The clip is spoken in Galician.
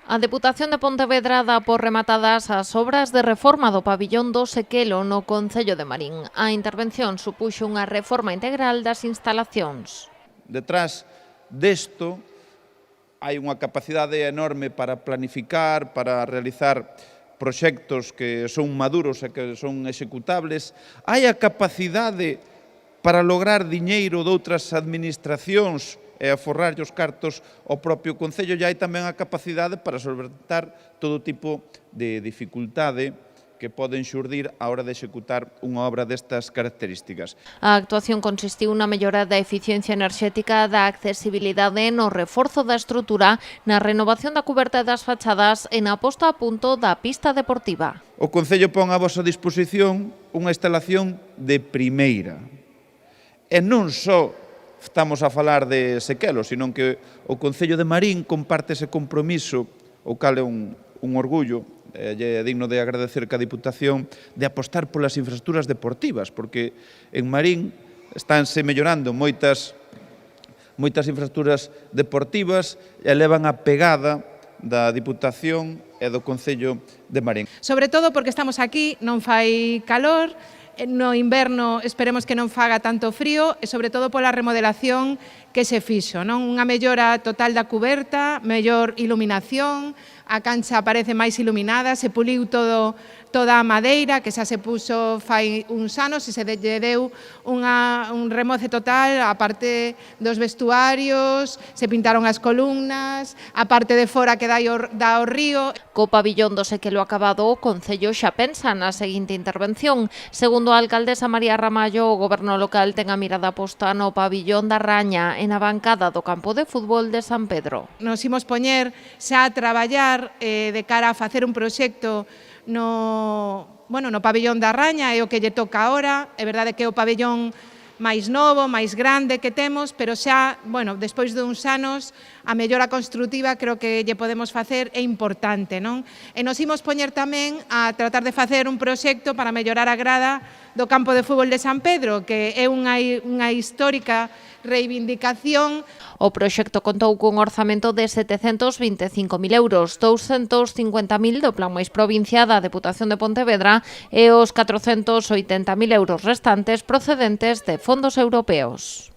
A Deputación de Pontevedra dá por rematadas as obras de reforma do pabillón do Sequelo no concello de Marín. A intervención supuxo unha reforma integral das instalacións. Detrás desto hai unha capacidade enorme para planificar, para realizar proxectos que son maduros e que son executables. Hai a capacidade para lograr diñeiro de outras administracións e aforrarlle os cartos ao propio Concello, e hai tamén a capacidade para solventar todo tipo de dificultade que poden xurdir á hora de executar unha obra destas características. A actuación consistiu na mellora da eficiencia enerxética, da accesibilidade, no reforzo da estrutura, na renovación da cuberta das fachadas e na posta a punto da pista deportiva. O Concello pon a vosa disposición unha instalación de primeira. E non só estamos a falar de Sequelo, sino que o Concello de Marín comparte ese compromiso, o cal é un orgullo, é digno de agradecer que a Diputación, de apostar polas infraestructuras deportivas, porque en Marín estánse mellorando moitas infraestructuras deportivas e levan a pegada da Diputación e do Concello de Marín. Sobre todo porque estamos aquí, non fai calor, no inverno esperemos que non faga tanto frío e sobre todo pola remodelación que se fixo, non? Unha mellora total da cuberta, mellor iluminación, a cancha parece máis iluminada, se puliu toda a madeira que xa se puxo fai uns anos e se lle deu un remoce total, a parte dos vestuarios, se pintaron as columnas, a parte de fora que dá ao río. Co pabillón do Sequelo acabado, o Concello xa pensa na seguinte intervención. Segundo a alcaldesa María Ramallo, o Goberno local ten a mirada posta no pabillón da Raña e na bancada do campo de fútbol de San Pedro. Nos imos poñer xa a traballar de cara a facer un proxecto no pabillón da Raña, é o que lle toca agora. É verdade que é o pabillón máis novo, máis grande que temos, pero xa, despois de uns anos, a mellora construtiva creo que lle podemos facer é importante, non? E nos imos poñer tamén a tratar de facer un proxecto para mellorar a grada do campo de fútbol de San Pedro, que é unha histórica reivindicación. O proxecto contou cun orzamento de 725.000 euros, 250.000 do Plan Mais Provincia da Deputación de Pontevedra e os 480.000 euros restantes procedentes de fondos europeos.